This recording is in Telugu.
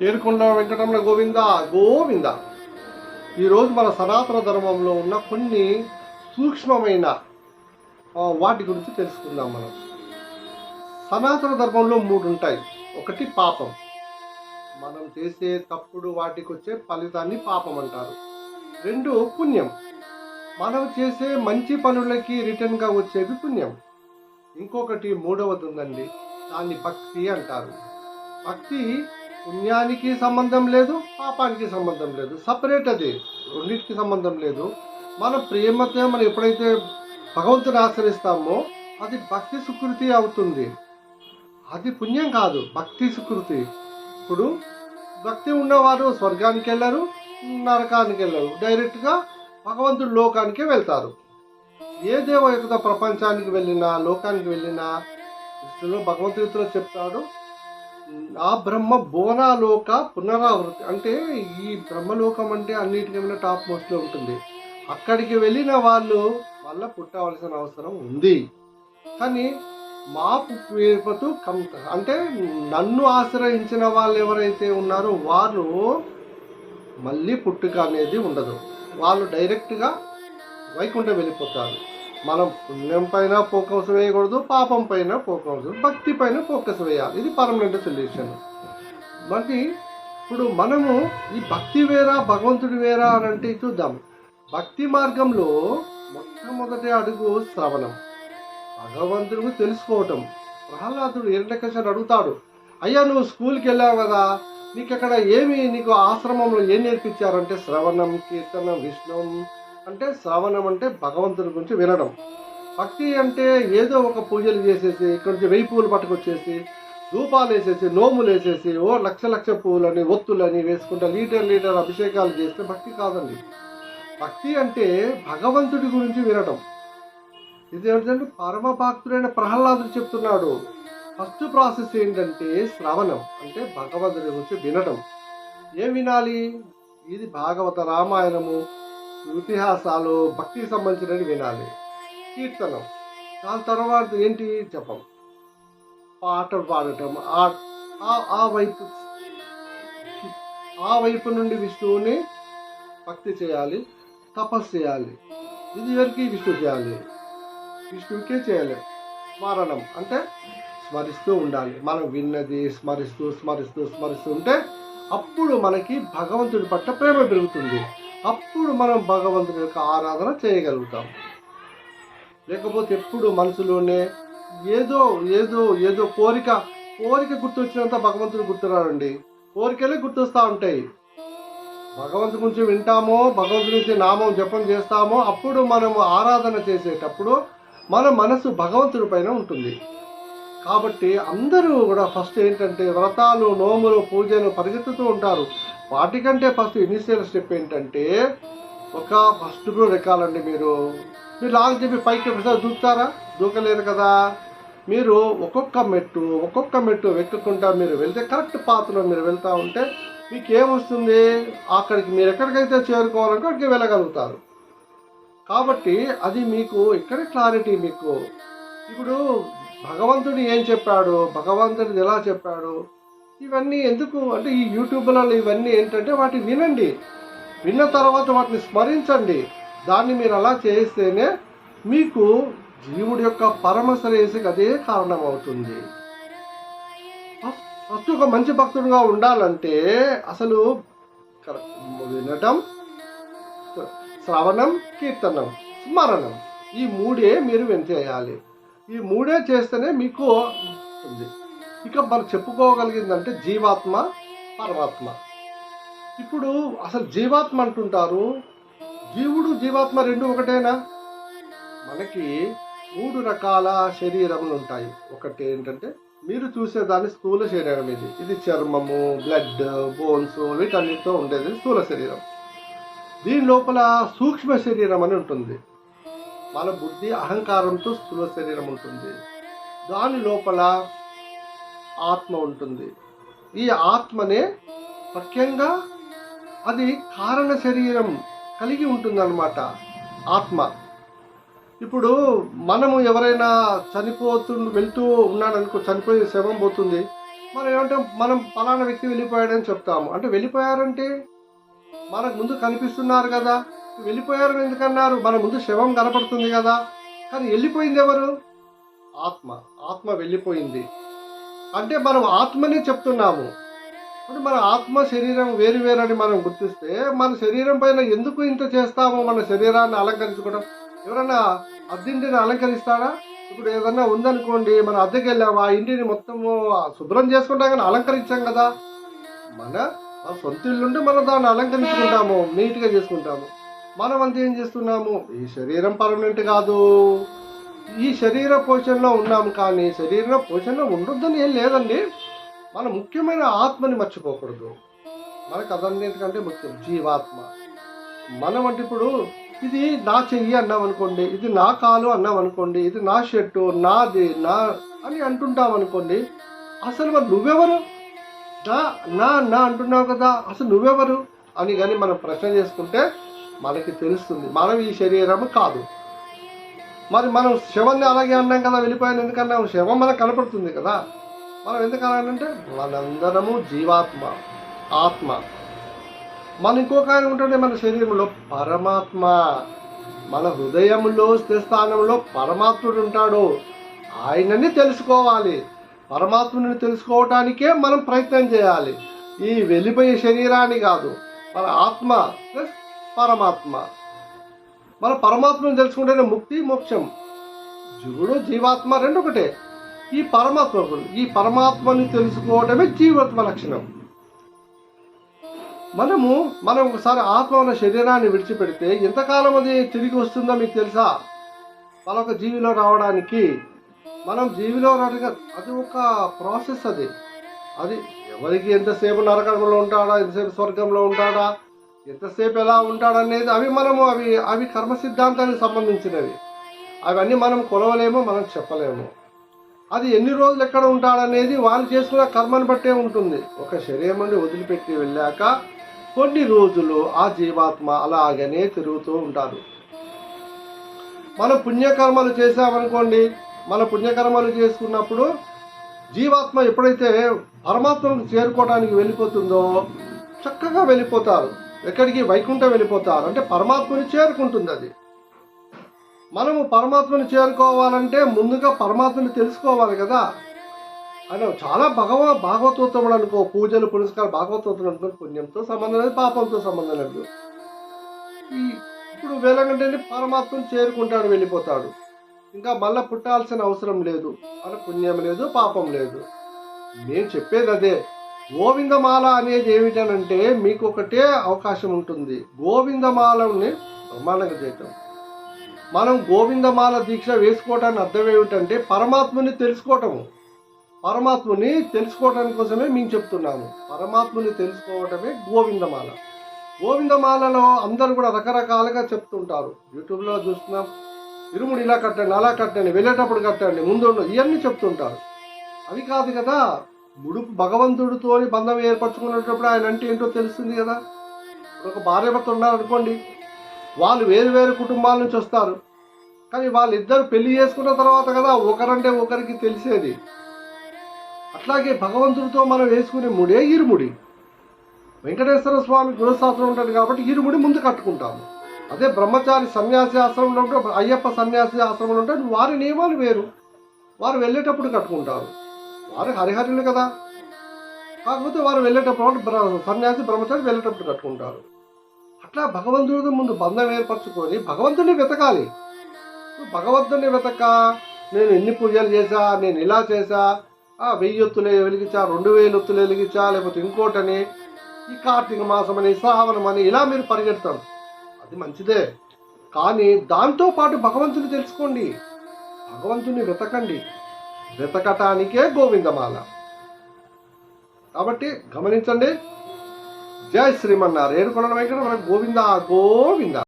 ఏడుకొండ వెంకటరమణ గోవింద గోవింద. ఈరోజు మన సనాతన ధర్మంలో ఉన్న కొన్ని సూక్ష్మమైన వాటి గురించి తెలుసుకుందాం. మనం సనాతన ధర్మంలో 3 ఉంటాయి. ఒకటి పాపం, మనం చేసే తప్పుడు వాటికి వచ్చే ఫలితాన్ని పాపం అంటారు. 2 పుణ్యం, మనం చేసే మంచి పనులకి రిటర్న్గా వచ్చేది పుణ్యం. ఇంకొకటి 3వది ఉందండి, దాన్ని భక్తి అంటారు. భక్తి పుణ్యానికి సంబంధం లేదు, పాపానికి సంబంధం లేదు, సపరేట్. అది రెండింటికి సంబంధం లేదు. మన ప్రేమతో మనం ఎప్పుడైతే భగవంతుని ఆశ్రయిస్తామో అది భక్తి సుకృతి అవుతుంది. అది పుణ్యం కాదు, భక్తి సుకృతి. ఇప్పుడు భక్తి ఉన్నవారు స్వర్గానికి వెళ్ళరు, నరకానికి వెళ్ళరు, డైరెక్ట్గా భగవంతుడి లోకానికే వెళ్తారు. ఏ దేవయుక్త ప్రపంచానికి వెళ్ళినా, లోకానికి వెళ్ళినా, విష్ణులో భగవంతుడితో చెప్తాడు, ఆ బ్రహ్మ భువనాలోక పునరావృతి. అంటే ఈ బ్రహ్మలోకం అంటే అన్నిటికన్నా టాప్ మోస్ట్లో ఉంటుంది. అక్కడికి వెళ్ళిన వాళ్ళు మళ్ళీ పుట్టవలసిన అవసరం ఉంది. కానీ మా పేరుతో అంటే నన్ను ఆశ్రయించిన వాళ్ళు ఎవరైతే ఉన్నారో వారు మళ్ళీ పుట్టుక అనేది ఉండదు. వాళ్ళు డైరెక్ట్గా వైకుంఠం వెళ్ళిపోతారు. మనం పుణ్యం పైన ఫోకస్ వేయకూడదు, పాపం పైన ఫోకస్, భక్తి పైన ఫోకస్ వేయాలి. ఇది పర్మనెంట్ సొల్యూషన్. మరి ఇప్పుడు మనము ఈ భక్తి వేరా భగవంతుడి వేరా అని అంటే చూద్దాం. భక్తి మార్గంలో మొట్టమొదటి అడుగు శ్రవణం, భగవంతుడిని తెలుసుకోవటం. ప్రహ్లాదుడు హిరణ్యకశిపుని అడుగుతాడు, అయ్యా నువ్వు స్కూల్కి వెళ్ళావు కదా, నీకు అక్కడ నీకు ఆశ్రమంలో ఏం నేర్పించారంటే శ్రవణం, కీర్తనం, విష్ణుం. అంటే శ్రవణం అంటే భగవంతుని గురించి వినడం. భక్తి అంటే ఏదో ఒక పూజలు చేసేసి ఇక్కడ నుంచి 1000 పూలు పట్టుకొచ్చేసి ధూపాలు వేసేసి నోములు వేసేసి లక్ష పూలని ఒత్తులని వేసుకుంటా లీటర్ అభిషేకాలు చేస్తే భక్తి కాదండి. భక్తి అంటే భగవంతుడి గురించి వినడం. ఇది ఏంటంటే పరమ భక్తుడైన ప్రహ్లాదుడు చెప్తున్నాడు. ఫస్ట్ ప్రాసెస్ ఏంటంటే శ్రవణం, అంటే భగవంతుడి గురించి వినడం. ఏం వినాలి? ఇది భాగవత, రామాయణము, ఇతిహాసాలు, భక్తికి సంబంధించినవి వినాలి. కీర్తనం, దాని తర్వాత ఏంటి జపం, పాటలు పాడటం. ఆ వైపు నుండి విష్ణువుని భక్తి చేయాలి, తపస్సు చేయాలి. ఇది ఎవరికి? విష్ణు చేయాలి, విష్ణువుకే చేయాలి. స్మరణం అంటే స్మరిస్తూ ఉండాలి. మనం విన్నది స్మరిస్తూ ఉంటే అప్పుడు మనకి భగవంతుడి పట్ల ప్రేమ పెరుగుతుంది. అప్పుడు మనం భగవంతుడి యొక్క ఆరాధన చేయగలుగుతాం. లేకపోతే ఎప్పుడు మనసులోనే ఏదో కోరిక గుర్తొచ్చినంత భగవంతుడు గుర్తురాడండి. కోరికలే గుర్తొస్తూ ఉంటాయి. భగవంతుడి గురించి వింటామో, భగవంతుడి గురించి నామం జపం చేస్తామో, అప్పుడు మనము ఆరాధన చేసేటప్పుడు మన మనసు భగవంతుడి పైన ఉంటుంది. కాబట్టి అందరూ కూడా ఫస్ట్ ఏంటంటే వ్రతాలు, నోములు, పూజలు పరిగెత్తుతూ ఉంటారు. వాటికంటే ఫస్ట్ ఇనిషియల్ స్టెప్ ఏంటంటే ఫస్ట్ ఎక్కాలండి. మీరు లాంగ్ చెప్పి పైకి ఒకసారి దూకుతారా? దూకలేరు కదా. మీరు ఒక్కొక్క మెట్టు వెక్కుకుంటా మీరు వెళ్తే కరెక్ట్ పాత్రలో మీరు వెళ్తూ ఉంటే మీకు ఏమొస్తుంది? అక్కడికి మీరు ఎక్కడికైతే చేరుకోవాలంటే అక్కడికి వెళ్ళగలుగుతారు. కాబట్టి అది మీకు ఇక్కడ క్లారిటీ. మీకు ఇప్పుడు భగవంతుడు ఏం చెప్పాడు, భగవంతుడు ఎలా చెప్పాడు, ఇవన్నీ ఎందుకు అంటే ఈ యూట్యూబ్లలో ఇవన్నీ ఏంటంటే వాటిని వినండి. విన్న తర్వాత వాటిని స్మరించండి. దాన్ని మీరు అలా చేస్తేనే మీకు జీవుడి యొక్క పరమ శ్రేయస్సుకి అదే కారణం అవుతుంది. ఫస్ట్ ఒక మంచి భక్తుడుగా ఉండాలంటే అసలు వినటం, శ్రవణం, కీర్తనం, స్మరణం, ఈ 3 మీరు చేయాలి. ఈ 3 చేస్తేనే మీకు ఉంది. ఇక మనం చెప్పుకోగలిగిందంటే జీవాత్మ, పరమాత్మ. ఇప్పుడు అసలు జీవాత్మ అంటుంటారు, జీవుడు జీవాత్మ 2 ఒకటేనా? మనకి 3 రకాల శరీరములు ఉంటాయి. ఒకటి ఏంటంటే మీరు చూసేదాన్ని స్థూల శరీరం. ఇది చర్మము, బ్లడ్, బోన్స్, వీటన్నిటితో ఉండేది స్థూల శరీరం. దీని లోపల సూక్ష్మ శరీరం అని ఉంటుంది. మన బుద్ధి అహంకారంతో స్థూల శరీరం ఉంటుంది. దాని లోపల ఆత్మ ఉంటుంది. ఈ ఆత్మనే ముఖ్యంగా అది కారణ శరీరం కలిగి ఉంటుందన్నమాట ఆత్మ. ఇప్పుడు మనము ఎవరైనా వెళ్తూ ఉన్నాడనుకో, చనిపోయి శవం పోతుంది, మనం ఏమంటాం, మనం ఫలానా వ్యక్తి వెళ్ళిపోయాడని చెప్తాము. అంటే వెళ్ళిపోయారంటే మనకు ముందు కనిపిస్తున్నారు కదా, వెళ్ళిపోయారని ఎందుకన్నారు? మన ముందు శవం కనపడుతుంది కదా. కానీ వెళ్ళిపోయింది ఎవరు? ఆత్మ. ఆత్మ వెళ్ళిపోయింది అంటే మనం ఆత్మని చెప్తున్నాము. అంటే మన ఆత్మ శరీరం వేరు వేరని మనం గుర్తిస్తే మన శరీరం పైన ఎందుకు ఇంత చేస్తాము? మన శరీరాన్ని అలంకరించుకోవడం. ఎవరన్నా అద్దెంటిని అలంకరిస్తాడా? ఇప్పుడు ఏదన్నా ఉందనుకోండి, మన అద్దెకి వెళ్ళాము, ఆ ఇంటిని మొత్తము శుభ్రం చేసుకుంటాం కానీ అలంకరించాం కదా. మన మన సొంత ఇల్లుంటే మనం దాన్ని అలంకరించుకుంటాము, నీట్గా చేసుకుంటాము. మనం అంతా ఏం చేస్తున్నాము? ఈ శరీరం పర్మనెంట్ కాదు, ఈ శరీర పోషణలో ఉన్నాము. కానీ శరీర పోషణలో ఉండొద్దని ఏం లేదండి. మన ముఖ్యమైన ఆత్మని మర్చిపోకూడదు. మనకు అదన్నిటికంటే ముఖ్యం జీవాత్మ. మనం అంటే ఇప్పుడు ఇది నా చెయ్యి అన్నాం అనుకోండి, ఇది నా కాలు అన్నాం అనుకోండి, ఇది నా షర్టు, నాది, నా అని అంటుంటాం అనుకోండి. అసలు మరి నువ్వెవరు? నా నా నా అంటున్నావు కదా, అసలు నువ్వెవరు అని కానీ మనం ప్రశ్న చేసుకుంటే మనకి తెలుస్తుంది మనం ఈ శరీరము కాదు. మరి మనం శవాన్ని అలాగే అన్నాం కదా, వెళ్ళిపోయాను ఎందుకన్నాం? శవం మనకు కనపడుతుంది కదా. మనం ఎందుకు అన్నానంటే మనందరము జీవాత్మ, ఆత్మ. మన ఇంకొక ఆయన ఉంటుండే మన శరీరంలో పరమాత్మ. మన హృదయంలో స్థానంలో పరమాత్ముడు ఉంటాడు. ఆయనని తెలుసుకోవాలి. పరమాత్ముని తెలుసుకోవటానికే మనం ప్రయత్నం చేయాలి. ఈ వెళ్ళిపోయే శరీరాన్ని కాదు, మన ఆత్మ ప్లస్ పరమాత్మ. మన పరమాత్మను తెలుసుకుంటేనే ముక్తి, మోక్షం. జీవుడు జీవాత్మ రెండు ఒకటే. ఈ పరమాత్మని తెలుసుకోవడమే జీవాత్మ లక్షణం. మనం ఒకసారి ఆత్మ ఉన్న శరీరాన్ని విడిచిపెడితే ఎంతకాలం అది తిరిగి వస్తుందో మీకు తెలుసా? మరొక జీవిలో రావడానికి మనం జీవిలో రావడానికి అది ఒక ప్రాసెస్. అది ఎవరికి ఎంతసేపు నరకంలో ఉంటాడా, ఎంతసేపు స్వర్గంలో ఉంటాడా, ఎంతసేపు ఎలా ఉంటాడనేది అవి కర్మ సిద్ధాంతానికి సంబంధించినవి. అవన్నీ మనం కొలవలేము, మనం చెప్పలేము. అది ఎన్ని రోజులు ఎక్కడ ఉంటాడనేది వాళ్ళు చేసుకున్న కర్మను బట్టే ఉంటుంది. ఒక శరీరం నుండి వదిలిపెట్టి వెళ్ళాక కొన్ని రోజులు ఆ జీవాత్మ అలాగనే తిరుగుతూ ఉంటారు. మనం పుణ్యకర్మలు చేసామనుకోండి, మన పుణ్యకర్మలు చేసుకున్నప్పుడు జీవాత్మ ఎప్పుడైతే పరమాత్మకు చేరుకోవడానికి వెళ్ళిపోతుందో చక్కగా వెళ్ళిపోతారు. ఎక్కడికి? వైకుంఠం వెళ్ళిపోతారు. అంటే పరమాత్మని చేరుకుంటుంది అది. మనము పరమాత్మని చేరుకోవాలంటే ముందుగా పరమాత్మని తెలుసుకోవాలి కదా. అని చాలా భాగవతోత్తముడు అనుకో, పూజలు పురస్కారం భాగవతోత్తముడు అనుకో, పుణ్యంతో సంబంధం లేదు, పాపంతో సంబంధం లేదు. ఇప్పుడు వేలంగంటే పరమాత్మను చేరుకుంటాడు, వెళ్ళిపోతాడు. ఇంకా మళ్ళీ పుట్టాల్సిన అవసరం లేదు. అని పుణ్యం లేదు, పాపం లేదు. నేను చెప్పేది అదే. గోవిందమాల అనేది ఏమిటనంటే మీకు ఒకటే అవకాశం ఉంటుంది, గోవిందమాలని బ్రహ్మాండంగా చేయటం. మనం గోవిందమాల దీక్ష వేసుకోవడానికి అర్థం ఏమిటంటే పరమాత్మని తెలుసుకోవటము. పరమాత్మని తెలుసుకోవడానికి కోసమే మేము చెప్తున్నాము. పరమాత్మని తెలుసుకోవటమే గోవిందమాల. గోవిందమాలలో అందరూ కూడా రకరకాలుగా చెప్తుంటారు. యూట్యూబ్లో చూస్తున్నాం, ఇరుముడి ఇలా కట్టండి, అలా కట్టండి, వెళ్ళేటప్పుడు కట్టండి, ముందు ఇవన్నీ చెప్తుంటారు. అవి కాదు కదా, ముడుపు భగవంతుడితో బంధం ఏర్పరచుకునేటప్పుడు ఆయన అంటే ఏంటో తెలుస్తుంది కదా. ఒక భార్య భర్త ఉన్నారనుకోండి, వాళ్ళు వేరు వేరు కుటుంబాల నుంచి వస్తారు. కానీ వాళ్ళిద్దరు పెళ్లి చేసుకున్న తర్వాత కదా ఒకరంటే ఒకరికి తెలిసేది. అట్లాగే భగవంతుడితో మనం వేసుకునే ముడే ఇరుముడి. వెంకటేశ్వర స్వామి గృహశాస్త్రం ఉంటుంది కాబట్టి ఇరుముడి ముందు కట్టుకుంటాము. అదే బ్రహ్మచారి సన్యాసి ఆశ్రమంలో ఉంటే, అయ్యప్ప సన్యాసి ఆశ్రమంలో ఉంటే వారి నియమాలు వేరు. వారు వెళ్ళేటప్పుడు కట్టుకుంటారు. వారు హరిహరులు కదా, కాకపోతే వారు వెళ్ళేటప్పుడు సన్యాసి బ్రహ్మచారి వెళ్ళేటప్పుడు కట్టుకుంటారు. అట్లా భగవంతుడితో ముందు బంధం ఏర్పరచుకొని భగవంతుడిని వెతకాలి. భగవంతుడిని వెతక నేను ఎన్ని పూజలు చేశా, నేను ఇలా చేశా, 1000 ఒత్తులు వెలిగించా, 2000 ఒత్తులు వెలిగించా, లేకపోతే ఇంకోటని, ఈ కార్తీక మాసం అని, శ్రావణం అని ఇలా మీరు పరిగెడతారు. అది మంచిదే. కానీ దాంతో పాటు భగవంతుని తెలుసుకోండి, భగవంతుని వెతకండి. వెతకటానికే గోవిందమాల. కాబట్టి గమనించండి. జై శ్రీమన్నారాయణ. ఏడుకొండల వెంకట మనకు గోవింద గోవింద.